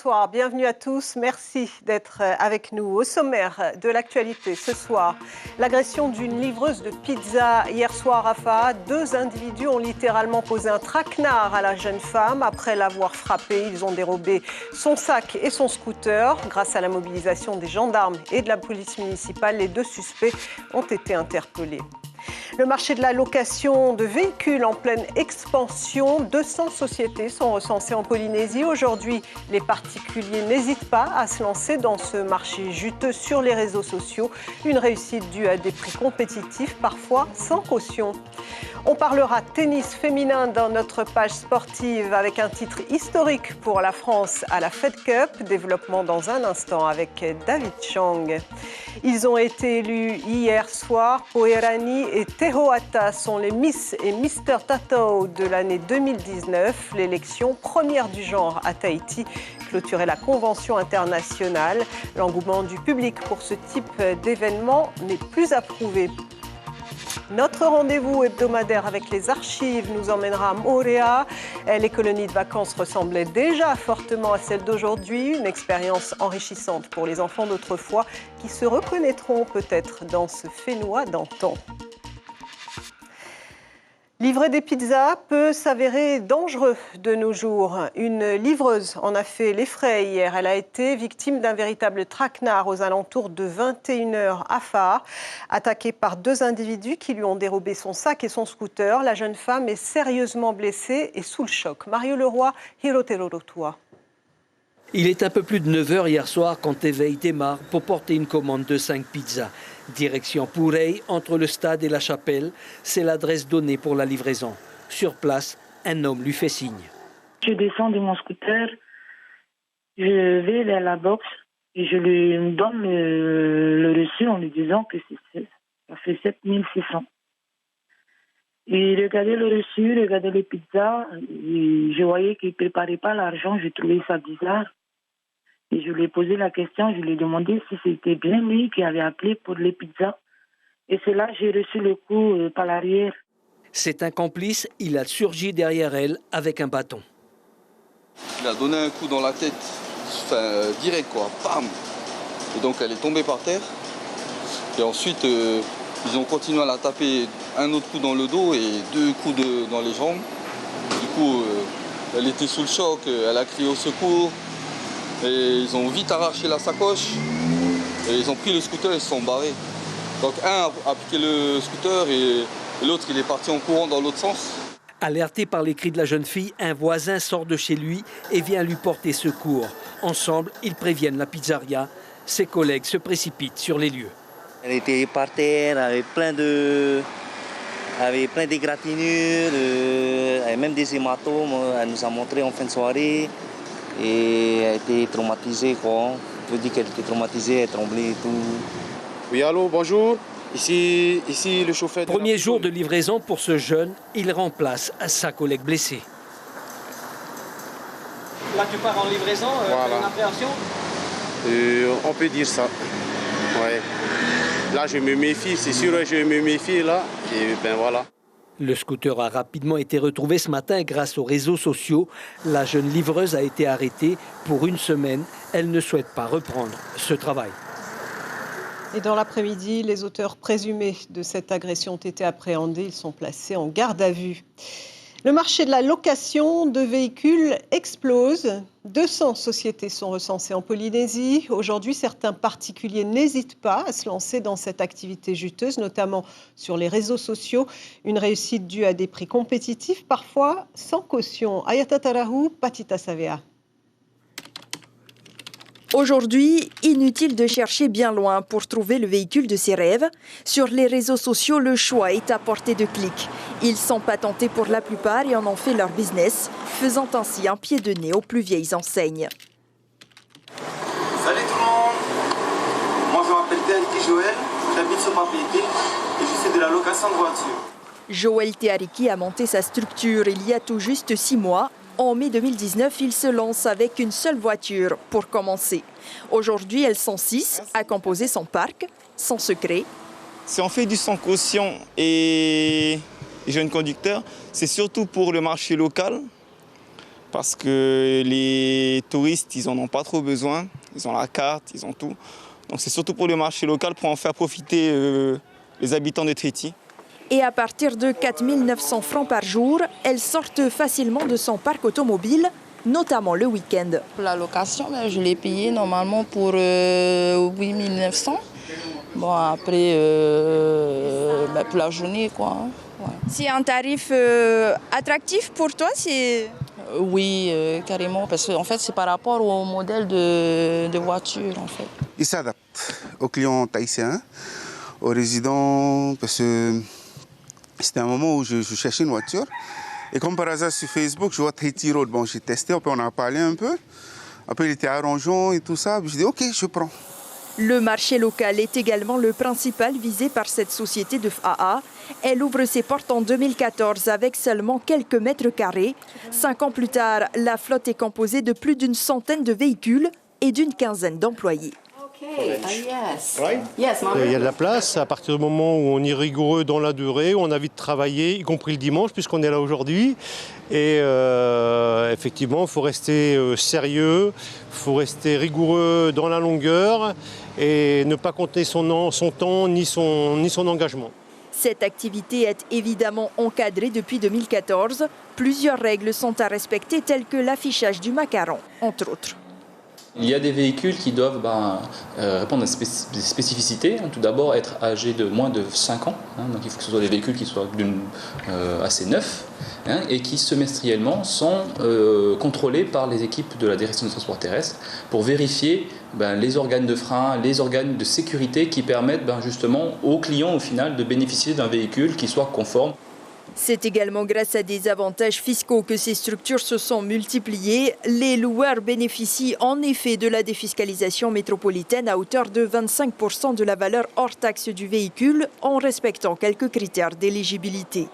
bonsoir, bienvenue à tous. Merci d'être avec nous. Au sommaire de l'actualité ce soir, l'agression d'une livreuse de pizza hier soir à Rafah. 2 individus ont littéralement posé un traquenard à la jeune femme. Après l'avoir frappée, ils ont dérobé son sac et son scooter. Grâce à la mobilisation des gendarmes et de la police municipale, les 2 suspects ont été interpellés. Le marché de la location de véhicules en pleine expansion. 200 sociétés sont recensées en Polynésie. Aujourd'hui, les particuliers n'hésitent pas à se lancer dans ce marché juteux sur les réseaux sociaux. Une réussite due à des prix compétitifs, parfois sans caution. On parlera tennis féminin dans notre page sportive avec un titre historique pour la France à la Fed Cup. Développement dans un instant avec David Chang. Ils ont été élus hier soir. Poerani et Tehoata sont les Miss et Mr Tatao de l'année 2019. L'élection première du genre à Tahiti clôturait la convention internationale. L'engouement du public pour ce type d'événement n'est plus approuvé. Notre rendez-vous hebdomadaire avec les archives nous emmènera à Moorea. Les colonies de vacances ressemblaient déjà fortement à celles d'aujourd'hui. Une expérience enrichissante pour les enfants d'autrefois qui se reconnaîtront peut-être dans ce Fénois d'antan. Livrer des pizzas peut s'avérer dangereux de nos jours. Une livreuse en a fait les frais hier. Elle a été victime d'un véritable traquenard aux alentours de 21h à Faa. Attaquée par 2 individus qui lui ont dérobé son sac et son scooter, la jeune femme est sérieusement blessée et sous le choc. Mario Leroy, Hiroterorotua. Il est un peu plus de 9h hier soir quand Éveil démarre pour porter une commande de 5 pizzas. Direction Purei, entre le stade et la chapelle, c'est l'adresse donnée pour la livraison. Sur place, un homme lui fait signe. Je descends de mon scooter, je vais vers la box et je lui donne le reçu en lui disant que ça fait 7600. Et il regardait le reçu, regardait les pizzas, et je voyais qu'il ne préparait pas l'argent, je trouvais ça bizarre. Et je lui ai posé la question, je lui ai demandé si c'était bien lui qui avait appelé pour les pizzas. Et c'est là que j'ai reçu le coup par l'arrière. C'est un complice, il a surgi derrière elle avec un bâton. Il a donné un coup dans la tête, direct quoi, bam. Et donc elle est tombée par terre. Et ensuite, ils ont continué à la taper un autre coup dans le dos et 2 coups dans les jambes. Du coup, elle était sous le choc, elle a crié au secours. Et ils ont vite arraché la sacoche et ils ont pris le scooter et ils se sont barrés. Donc un a piqué le scooter et l'autre il est parti en courant dans l'autre sens. Alerté par les cris de la jeune fille, un voisin sort de chez lui et vient lui porter secours. Ensemble, ils préviennent la pizzeria. Ses collègues se précipitent sur les lieux. Elle était par terre avec plein d'égratignures, avec même des hématomes. Elle nous a montré en fin de soirée. Et elle a été traumatisée, quoi. On peut dire qu'elle était traumatisée, elle tremblait et tout. Oui, allô, bonjour. Ici le chauffeur. Premier jour de livraison pour ce jeune, il remplace sa collègue blessée. Là, tu pars en livraison, voilà. Une appréhension on peut dire ça. Ouais. Là, je me méfie, c'est sûr, je me méfie là. Et ben voilà. Le scooter a rapidement été retrouvé ce matin grâce aux réseaux sociaux. La jeune livreuse a été arrêtée pour 1 semaine. Elle ne souhaite pas reprendre ce travail. Et dans l'après-midi, les auteurs présumés de cette agression ont été appréhendés. Ils sont placés en garde à vue. Le marché de la location de véhicules explose. 200 sociétés sont recensées en Polynésie. Aujourd'hui, certains particuliers n'hésitent pas à se lancer dans cette activité juteuse, notamment sur les réseaux sociaux. Une réussite due à des prix compétitifs, parfois sans caution. Ayata Tarahu, Patita Savea. Aujourd'hui, inutile de chercher bien loin pour trouver le véhicule de ses rêves. Sur les réseaux sociaux, le choix est à portée de clic. Ils sont patentés pour la plupart et en ont fait leur business, faisant ainsi un pied de nez aux plus vieilles enseignes. Salut tout le monde, moi je m'appelle Théariki Joël, j'habite sur Papeete et je fais de la location de voitures. Joël Théariki a monté sa structure il y a tout juste 6 mois. En mai 2019, il se lance avec une seule voiture pour commencer. Aujourd'hui, elles sont 6 à composer son parc, son secret. Si on fait du sans caution et jeune conducteur, c'est surtout pour le marché local, parce que les touristes, ils n'en ont pas trop besoin. Ils ont la carte, ils ont tout. Donc c'est surtout pour le marché local, pour en faire profiter les habitants de Tahiti. Et à partir de 4 900 francs par jour, elles sortent facilement de son parc automobile, notamment le week-end. Pour la location, je l'ai payé normalement pour 8 900. Bon, après, pour la journée, quoi. Ouais. C'est un tarif attractif pour toi? Oui, carrément, parce qu'en fait, c'est par rapport au modèle de voiture, en fait. Il s'adapte aux clients tahitiens, aux résidents, parce que c'était un moment où je cherchais une voiture. Et comme par hasard, sur Facebook, je vois Tahiti Road. Bon, j'ai testé, on en a parlé un peu. Après, il était arrangeant et tout ça. Je dis, OK, je prends. Le marché local est également le principal visé par cette société de FAA. Elle ouvre ses portes en 2014 avec seulement quelques mètres carrés. 5 ans plus tard, la flotte est composée de plus d'une centaine de véhicules et d'une quinzaine d'employés. Il y a de la place à partir du moment où on est rigoureux dans la durée, où on a envie de travailler, y compris le dimanche, puisqu'on est là aujourd'hui. Et effectivement, il faut rester sérieux, il faut rester rigoureux dans la longueur et ne pas compter son temps ni son engagement. Cette activité est évidemment encadrée depuis 2014. Plusieurs règles sont à respecter, telles que l'affichage du macaron, entre autres. Il y a des véhicules qui doivent répondre à des spécificités. Tout d'abord, être âgés de moins de 5 ans. Donc il faut que ce soit des véhicules qui soient assez neufs et qui semestriellement sont contrôlés par les équipes de la direction des transports terrestres pour vérifier les organes de frein, les organes de sécurité qui permettent justement aux clients au final de bénéficier d'un véhicule qui soit conforme. C'est également grâce à des avantages fiscaux que ces structures se sont multipliées. Les loueurs bénéficient en effet de la défiscalisation métropolitaine à hauteur de 25% de la valeur hors taxe du véhicule en respectant quelques critères d'éligibilité.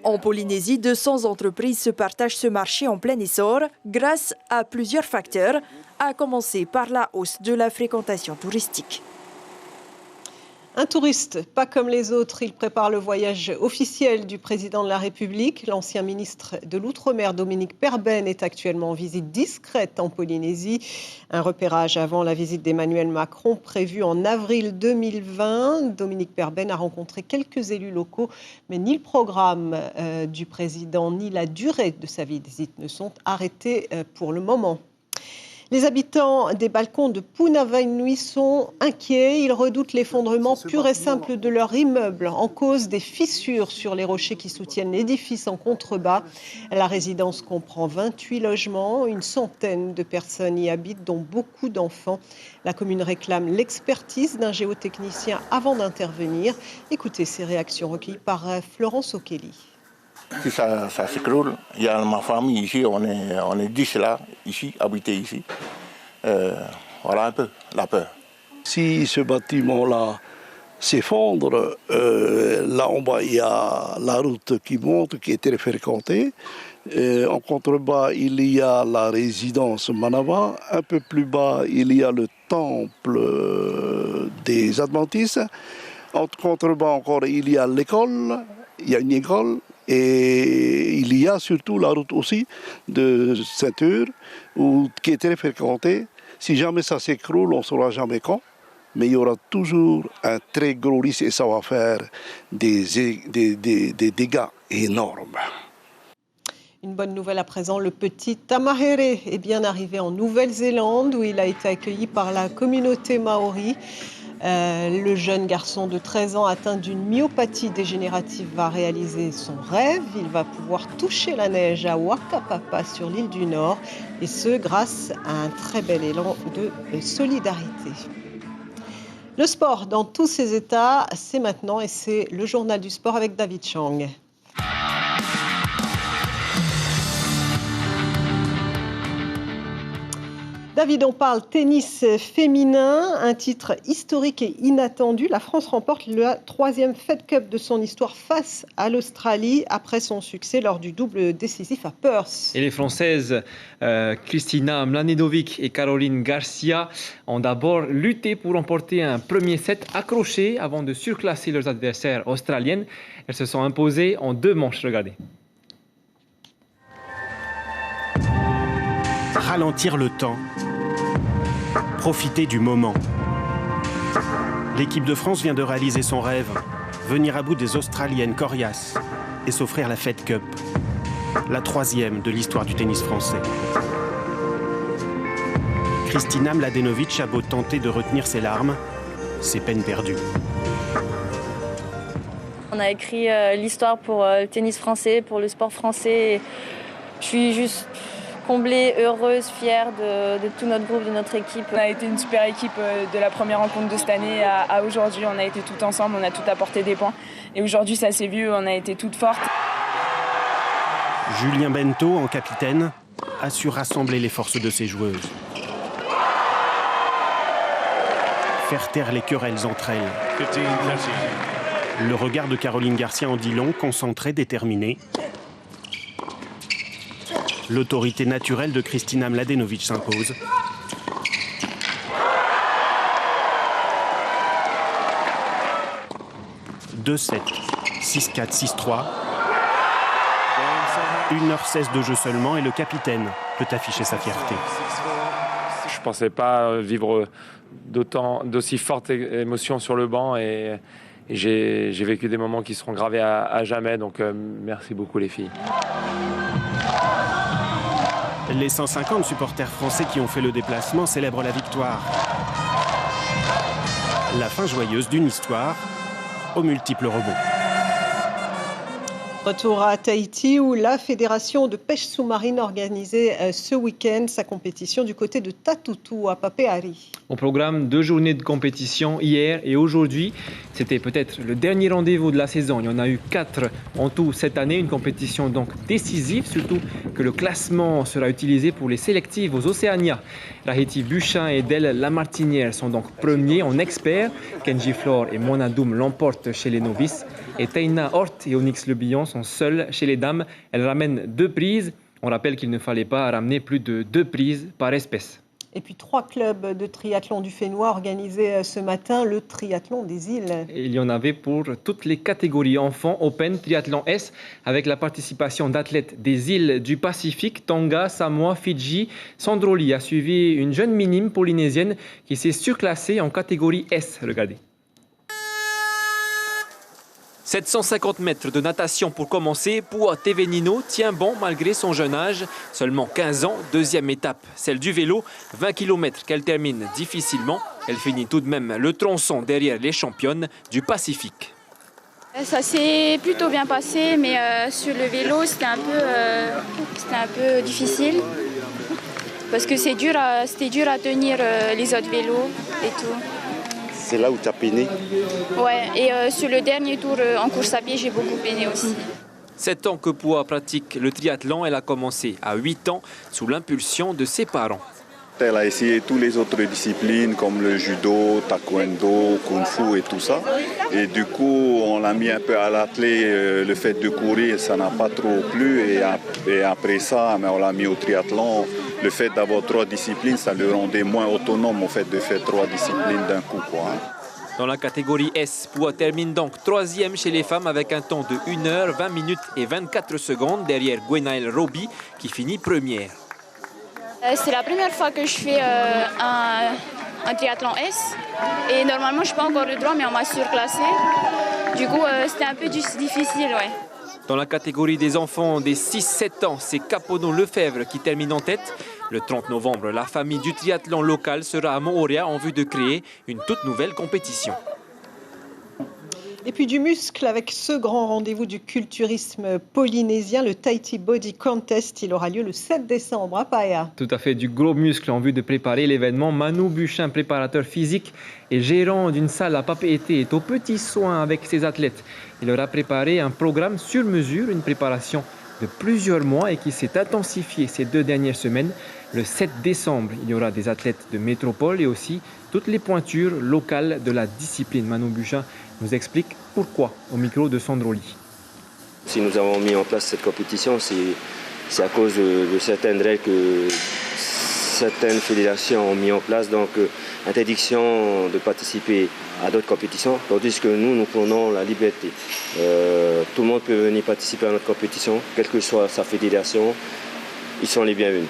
En Polynésie, 200 entreprises se partagent ce marché en plein essor grâce à plusieurs facteurs, à commencer par la hausse de la fréquentation touristique. Un touriste, pas comme les autres, il prépare le voyage officiel du président de la République. L'ancien ministre de l'Outre-mer, Dominique Perben, est actuellement en visite discrète en Polynésie. Un repérage avant la visite d'Emmanuel Macron prévue en avril 2020. Dominique Perben a rencontré quelques élus locaux, mais ni le programme du président ni la durée de sa visite ne sont arrêtés pour le moment. Les habitants des balcons de Punavainui sont inquiets. Ils redoutent l'effondrement pur et simple de leur immeuble en cause des fissures sur les rochers qui soutiennent l'édifice en contrebas. La résidence comprend 28 logements. Une centaine de personnes y habitent, dont beaucoup d'enfants. La commune réclame l'expertise d'un géotechnicien avant d'intervenir. Écoutez ces réactions recueillies par Florence O'Kelly. Si ça s'écroule, il y a ma famille ici, on est 10 là, ici, habités ici. Voilà un peu la peur. Si ce bâtiment-là s'effondre, là en bas il y a la route qui monte, qui est très fréquentée. En contrebas, il y a la résidence Manava. Un peu plus bas, il y a le temple des Adventistes. En contrebas encore, il y a l'école, il y a une école. Et il y a surtout la route aussi de ceinture qui est très fréquentée. Si jamais ça s'écroule, on ne saura jamais quand. Mais il y aura toujours un très gros risque et ça va faire des dégâts énormes. Une bonne nouvelle à présent, le petit Tamahere est bien arrivé en Nouvelle-Zélande où il a été accueilli par la communauté maori. Le jeune garçon de 13 ans atteint d'une myopathie dégénérative va réaliser son rêve. Il va pouvoir toucher la neige à Wakapapa sur l'île du Nord et ce grâce à un très bel élan de solidarité. Le sport dans tous ses états, c'est maintenant et c'est le journal du sport avec David Chang. David, on parle tennis féminin, un titre historique et inattendu. La France remporte la 3e Fed Cup de son histoire face à l'Australie après son succès lors du double décisif à Perth. Et les Françaises Kristina Mladenovic et Caroline Garcia ont d'abord lutté pour remporter un premier set accroché avant de surclasser leurs adversaires australiennes. Elles se sont imposées en 2 manches, regardez. ralentir le temps, profiter du moment. L'équipe de France vient de réaliser son rêve, venir à bout des Australiennes coriaces et s'offrir la Fed Cup, la 3e de l'histoire du tennis français. Kristina Mladenovic a beau tenter de retenir ses larmes, c'est peine perdue. On a écrit l'histoire pour le tennis français, pour le sport français. Je suis juste comblée, heureuse, fière de tout notre groupe, de notre équipe. On a été une super équipe de la première rencontre de cette année à aujourd'hui. On a été tout ensemble, on a tout apporté des points. Et aujourd'hui, ça s'est vu, on a été toutes fortes. Julien Bento, en capitaine, a su rassembler les forces de ses joueuses. Faire taire les querelles entre elles. Le regard de Caroline Garcia en dit long, concentré, déterminé. L'autorité naturelle de Kristina Mladenovic s'impose. « 2-7, 6-4, 6-3. 1h16 de jeu seulement et le capitaine peut afficher sa fierté. Je ne pensais pas vivre d'aussi fortes émotions sur le banc et j'ai vécu des moments qui seront gravés à jamais. Donc merci beaucoup les filles. Les 150 supporters français qui ont fait le déplacement célèbrent la victoire. La fin joyeuse d'une histoire aux multiples rebonds. Retour à Tahiti où la Fédération de pêche sous-marine organisait ce week-end sa compétition du côté de Tatutu à Papeari. Au programme, 2 journées de compétition hier et aujourd'hui. C'était peut-être le dernier rendez-vous de la saison. Il y en a eu 4 en tout cette année. Une compétition donc décisive, surtout que le classement sera utilisé pour les sélectives aux Océania. Rahiti Buchin et Del Lamartinière sont donc premiers en experts. Kenji Flore et Mona Doum l'emportent chez les novices. Et Teina Hort et Onyx Le Billon sont seules chez les dames. Elles ramènent 2 prises. On rappelle qu'il ne fallait pas ramener plus de 2 prises par espèce. Et puis 3 clubs de triathlon du Fénois organisaient ce matin le triathlon des îles. Et il y en avait pour toutes les catégories. Enfants, Open, Triathlon S, avec la participation d'athlètes des îles du Pacifique, Tonga, Samoa, Fidji. Sandroli a suivi une jeune minime polynésienne qui s'est surclassée en catégorie S. Regardez. 750 mètres de natation pour commencer. Pua Tevenino tient bon malgré son jeune âge. Seulement 15 ans, deuxième étape, celle du vélo. 20 km qu'elle termine difficilement. Elle finit tout de même le tronçon derrière les championnes du Pacifique. Ça s'est plutôt bien passé, mais sur le vélo, c'était un peu difficile. Parce que c'était dur à tenir les autres vélos et tout. C'est là où tu as peiné? Ouais, et sur le dernier tour en course à pied, j'ai beaucoup peiné aussi. 7 ans que Pua pratique le triathlon, elle a commencé à 8 ans sous l'impulsion de ses parents. Elle a essayé toutes les autres disciplines comme le judo, taekwondo, kung-fu et tout ça. Et du coup, on l'a mis un peu à l'athlé. Le fait de courir, ça n'a pas trop plu. Et après ça, on l'a mis au triathlon. Le fait d'avoir 3 disciplines, ça le rendait moins autonome au fait de faire 3 disciplines d'un coup, quoi. Dans la catégorie S, Pua termine donc 3e chez les femmes avec un temps de 1 heure, 20 minutes et 24 secondes derrière Gwenaëlle Roby qui finit première. C'est la première fois que je fais un triathlon S. Et normalement, je n'ai pas encore le droit, mais on m'a surclassé. Du coup, c'était un peu difficile, ouais. Dans la catégorie des enfants des 6-7 ans, c'est Capono Lefebvre qui termine en tête. Le 30 novembre, la famille du triathlon local sera à Moorea en vue de créer une toute nouvelle compétition. Et puis du muscle avec ce grand rendez-vous du culturisme polynésien, le Tahiti Body Contest. Il aura lieu le 7 décembre à Paia. Tout à fait, du gros muscle en vue de préparer l'événement. Manu Buchin, préparateur physique et gérant d'une salle à Papeete, est aux petits soins avec ses athlètes. Il leur a préparé un programme sur mesure, une préparation de plusieurs mois et qui s'est intensifiée ces 2 dernières semaines. Le 7 décembre, il y aura des athlètes de métropole et aussi toutes les pointures locales de la discipline. Manu Buchin nous explique pourquoi au micro de Sandroli. Si nous avons mis en place cette compétition, c'est à cause de certaines règles que certaines fédérations ont mis en place, donc interdiction de participer à d'autres compétitions, tandis que nous prenons la liberté. Tout le monde peut venir participer à notre compétition, quelle que soit sa fédération, ils sont les bienvenus.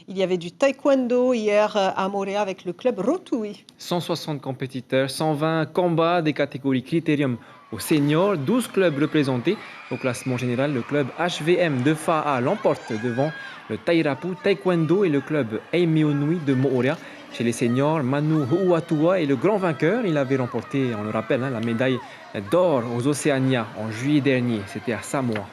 Il y avait du taekwondo hier à Moorea avec le club Rotui. 160 compétiteurs, 120 combats des catégories critérium aux seniors, 12 clubs représentés. Au classement général, le club HVM de Fa'a l'emporte devant le Tairapu Taekwondo et le club Eimionui de Moorea. Chez les seniors, Manu Huatua est le grand vainqueur. Il avait remporté, on le rappelle, la médaille d'or aux Océania en juillet dernier. C'était à Samoa.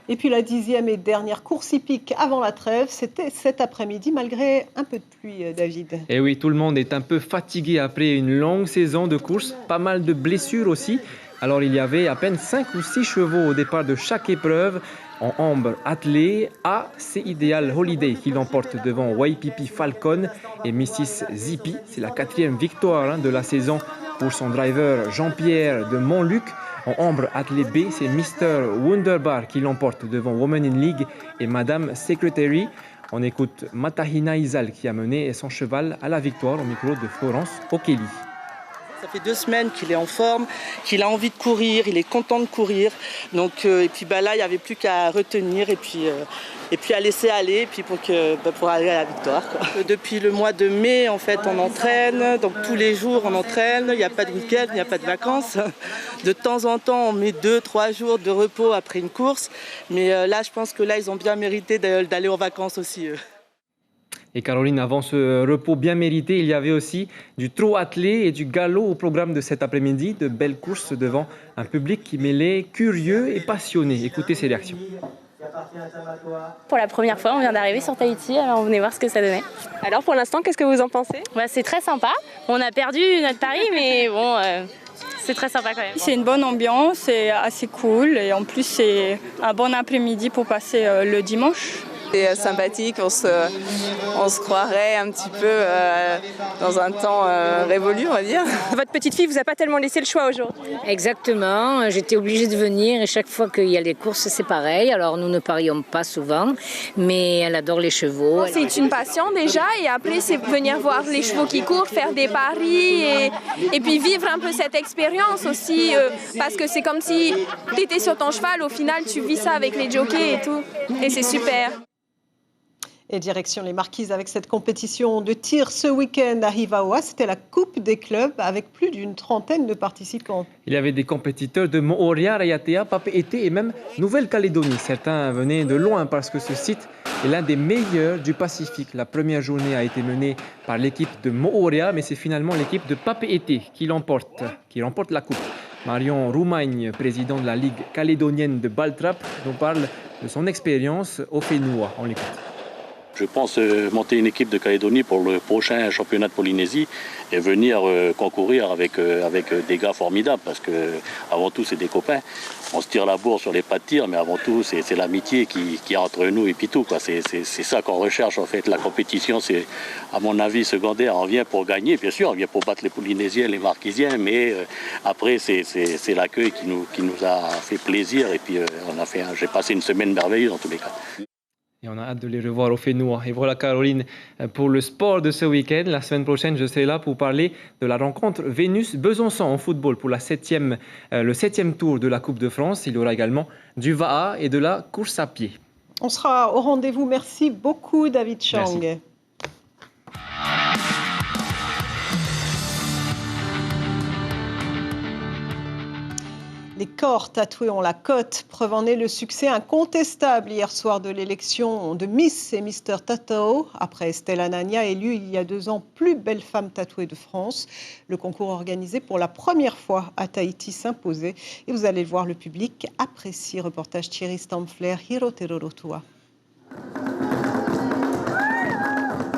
Et puis la 10e et dernière course hippique avant la trêve, c'était cet après-midi, malgré un peu de pluie, David. Et oui, tout le monde est un peu fatigué après une longue saison de course, pas mal de blessures aussi. Alors il y avait à peine 5 ou 6 chevaux au départ de chaque épreuve. En ambre attelé, A, c'est Ideal Holiday qui l'emporte devant Waipipi Falcon et Mrs Zippy. C'est la 4e victoire de la saison pour son driver Jean-Pierre de Montluc. En ambre attelé B, c'est Mr Wunderbar qui l'emporte devant Women in League et Madame Secretary. On écoute Matahina Izal qui a mené son cheval à la victoire au micro de Florence O'Kelly. Ça fait 2 semaines qu'il est en forme, qu'il a envie de courir, il est content de courir. Donc, et puis là, il n'y avait plus qu'à retenir et puis à laisser aller puis pour aller à la victoire, quoi. Depuis le mois de mai, en fait, on entraîne. Donc tous les jours, on entraîne. Il n'y a pas de week-end, il n'y a pas de vacances. De temps en temps, on met 2-3 jours de repos après une course. Mais là, je pense que là, ils ont bien mérité d'aller en vacances aussi, eux. Et Caroline, avant ce repos bien mérité, il y avait aussi du trot attelé et du galop au programme de cet après-midi. De belles courses devant un public qui mêlait curieux et passionné. Écoutez ses réactions. Pour la première fois, on vient d'arriver sur Tahiti, alors on venait voir ce que ça donnait. Alors pour l'instant, qu'est-ce que vous en pensez ? C'est très sympa. On a perdu notre pari, mais bon, c'est très sympa quand même. C'est une bonne ambiance, c'est assez cool et en plus c'est un bon après-midi pour passer le dimanche. C'est sympathique, on se croirait un petit peu dans un temps révolu, on va dire. Votre petite fille vous a pas tellement laissé le choix aujourd'hui ? Exactement, j'étais obligée de venir et chaque fois qu'il y a des courses, c'est pareil. Alors nous ne parions pas souvent, mais elle adore les chevaux. C'est une passion déjà et après c'est venir voir les chevaux qui courent, faire des paris et puis vivre un peu cette expérience aussi parce que c'est comme si tu étais sur ton cheval, au final tu vis ça avec les jockeys et tout et c'est super. Et direction les Marquises avec cette compétition de tir ce week-end à Hivaoa. C'était la Coupe des clubs avec plus d'une trentaine de participants. Il y avait des compétiteurs de Moorea, Raiatea, Papeete et même Nouvelle-Calédonie. Certains venaient de loin parce que ce site est l'un des meilleurs du Pacifique. La première journée a été menée par l'équipe de Moorea, mais c'est finalement l'équipe de Papeete qui remporte la coupe. Marion Roumagne, président de la Ligue calédonienne de Baltrap, nous parle de son expérience au Whenua. On l'écoute. Je pense monter une équipe de Calédonie pour le prochain championnat de Polynésie et venir concourir avec des gars formidables parce que avant tout c'est des copains. On se tire la bourre sur les pas de tir, mais avant tout c'est l'amitié qui est entre nous et puis tout, quoi. C'est ça qu'on recherche en fait. La compétition, c'est à mon avis secondaire. On vient pour gagner, bien sûr, on vient pour battre les Polynésiens, les Marquisiens, mais après c'est l'accueil qui nous a fait plaisir et puis j'ai passé une semaine merveilleuse en tous les cas. Et on a hâte de les revoir au Whenua. Et voilà Caroline pour le sport de ce week-end. La semaine prochaine, je serai là pour parler de la rencontre Vénus-Besançon en football pour le 7e tour de la Coupe de France. Il y aura également du Va'a et de la course à pied. On sera au rendez-vous. Merci beaucoup David Chang. Merci. Les corps tatoués ont la cote. Preuve en est le succès incontestable hier soir de l'élection de Miss et Mr Tatoo. Après Estelle Anania, élue il y a 2 ans plus belle femme tatouée de France. Le concours organisé pour la première fois à Tahiti s'imposait. Et vous allez le voir, le public apprécie. Reportage Thierry Stampfler, Hirotero Rotua.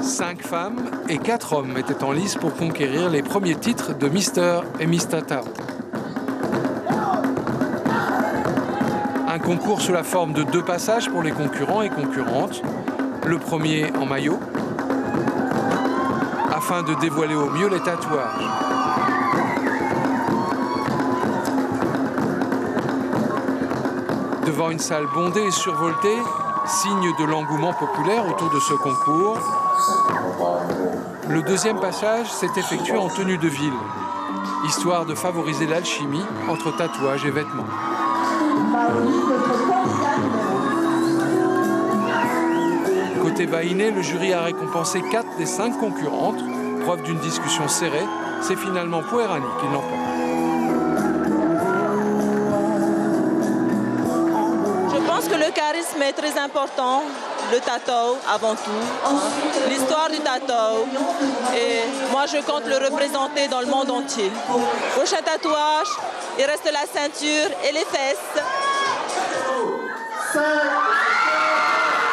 5 femmes et 4 hommes étaient en lice pour conquérir les premiers titres de Mr et Miss Tatoo. Un concours sous la forme de 2 passages pour les concurrents et concurrentes. Le premier en maillot, afin de dévoiler au mieux les tatouages. Devant une salle bondée et survoltée, signe de l'engouement populaire autour de ce concours, le deuxième passage s'est effectué en tenue de ville, histoire de favoriser l'alchimie entre tatouages et vêtements. Côté Baïné, le jury a récompensé 4 des 5 concurrentes. Preuve d'une discussion serrée, c'est finalement Puerani qui l'emporte. Je pense que le charisme est très important, le tatou avant tout, l'histoire du tatou. Et moi, je compte le représenter dans le monde entier. Prochain tatouage, il reste la ceinture et les fesses.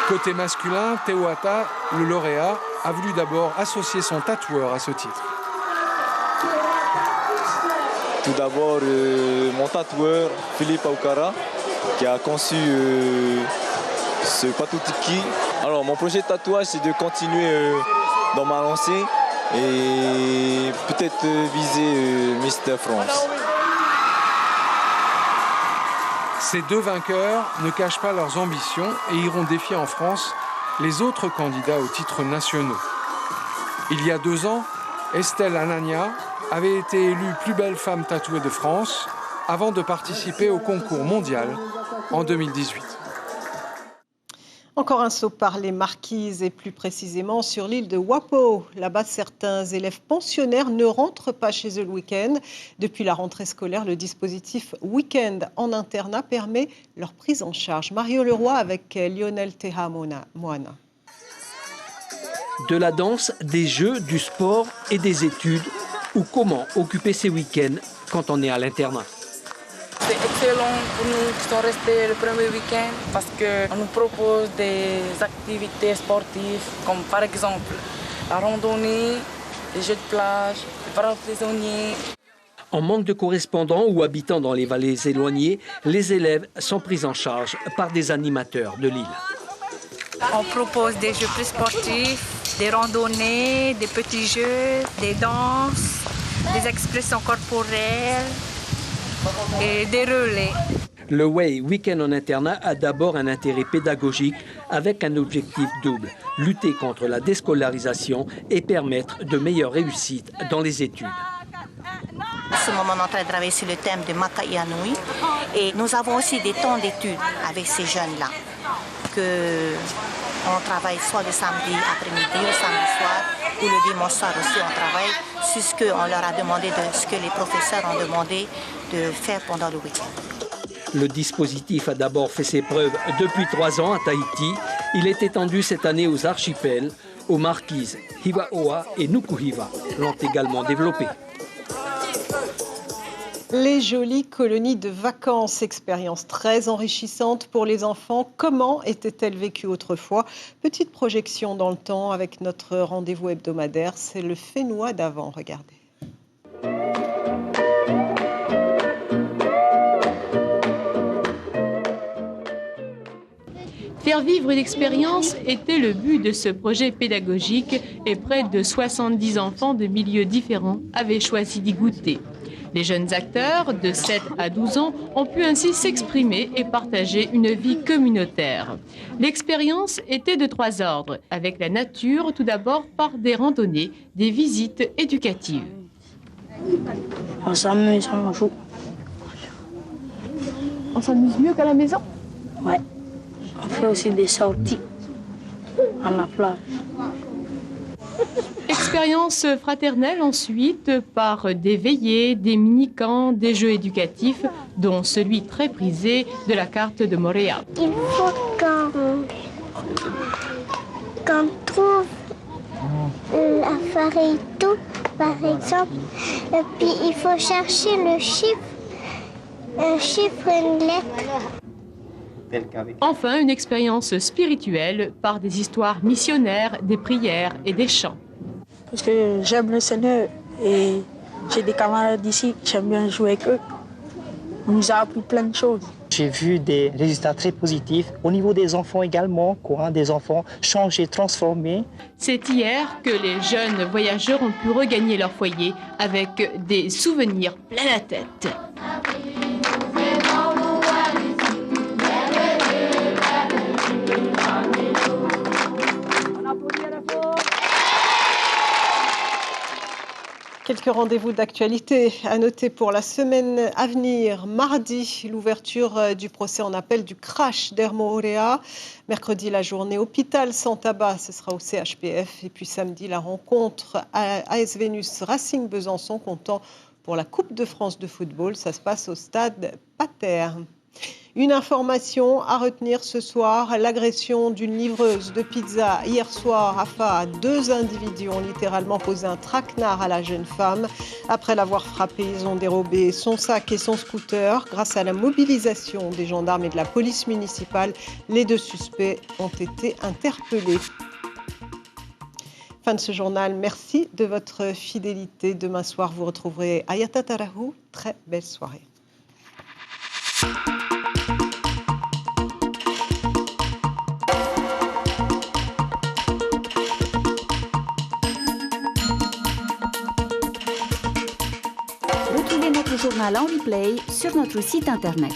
Côté masculin, Théoata, le lauréat, a voulu d'abord associer son tatoueur à ce titre. Tout d'abord, mon tatoueur, Philippe Aoukara, qui a conçu ce Patoutiki. Alors, mon projet de tatouage, c'est de continuer dans ma lancée et peut-être viser Mister France. Ces 2 vainqueurs ne cachent pas leurs ambitions et iront défier en France les autres candidats aux titres nationaux. Il y a 2 ans, Estelle Anania avait été élue plus belle femme tatouée de France avant de participer au concours mondial en 2018. Encore un saut par les Marquises et plus précisément sur l'île de Wapo. Là-bas, certains élèves pensionnaires ne rentrent pas chez eux le week-end. Depuis la rentrée scolaire, le dispositif Week-end en internat permet leur prise en charge. Mario Leroy avec Lionel Teha Moana. De la danse, des jeux, du sport et des études. Ou comment occuper ses week-ends quand on est à l'internat. C'est excellent pour nous qui sommes restés le premier week-end parce qu'on nous propose des activités sportives comme par exemple la randonnée, les jeux de plage, les parades prisonniers. En manque de correspondants ou habitant dans les vallées éloignées, les élèves sont pris en charge par des animateurs de l'île. On propose des jeux plus sportifs, des randonnées, des petits jeux, des danses, des expressions corporelles et des relais. Le Way Week-end en internat a d'abord un intérêt pédagogique avec un objectif double, lutter contre la déscolarisation et permettre de meilleures réussites dans les études. En ce moment, on est en train de travailler sur le thème de Makaïanoui et nous avons aussi des temps d'études avec ces jeunes-là. On travaille soit le samedi après-midi, le samedi soir ou le dimanche soir aussi on travaille sur ce qu'on leur a demandé, ce que les professeurs ont demandé de faire pendant le week-end. Le dispositif a d'abord fait ses preuves depuis 3 ans à Tahiti. Il est étendu cette année aux archipels, aux Marquises, Hivaoa et Nukuhiva l'ont également développé. Les jolies colonies de vacances, expérience très enrichissante pour les enfants. Comment étaient-elles vécues autrefois? Petite projection dans le temps avec notre rendez-vous hebdomadaire, c'est le Fénois d'avant, regardez. Faire vivre une expérience était le but de ce projet pédagogique et près de 70 enfants de milieux différents avaient choisi d'y goûter. Les jeunes acteurs de 7 à 12 ans ont pu ainsi s'exprimer et partager une vie communautaire. L'expérience était de 3 ordres, avec la nature tout d'abord par des randonnées, des visites éducatives. On s'amuse, on joue. On s'amuse mieux qu'à la maison? Ouais. On fait aussi des sorties à la plage. Expérience fraternelle ensuite par des veillées, des mini-camps, des jeux éducatifs, dont celui très prisé de la carte de Montréal. Il faut qu'on trouve la farine tout, par exemple, et puis il faut chercher le chiffre, un chiffre, une lettre. Enfin, une expérience spirituelle par des histoires missionnaires, des prières et des chants. Parce que j'aime le Seigneur et j'ai des camarades d'ici, j'aime bien jouer avec eux. On nous a appris plein de choses. J'ai vu des résultats très positifs au niveau des enfants également, des enfants changés, transformés. C'est hier que les jeunes voyageurs ont pu regagner leur foyer avec des souvenirs plein la tête. Quelques rendez-vous d'actualité à noter pour la semaine à venir. Mardi, l'ouverture du procès en appel du crash d'Hermo Orea. Mercredi, la journée hôpital sans tabac, ce sera au CHPF. Et puis samedi, la rencontre à AS Vénus Racing Besançon comptant pour la Coupe de France de football. Ça se passe au stade Pater. Une information à retenir ce soir, l'agression d'une livreuse de pizza hier soir à Fa. 2 individus ont littéralement posé un traquenard à la jeune femme. Après l'avoir frappée, ils ont dérobé son sac et son scooter. Grâce à la mobilisation des gendarmes et de la police municipale, les 2 suspects ont été interpellés. Fin de ce journal, merci de votre fidélité. Demain soir, vous retrouverez Ayata Tarahou. Très belle soirée. Retrouvez notre journal en replay sur notre site internet.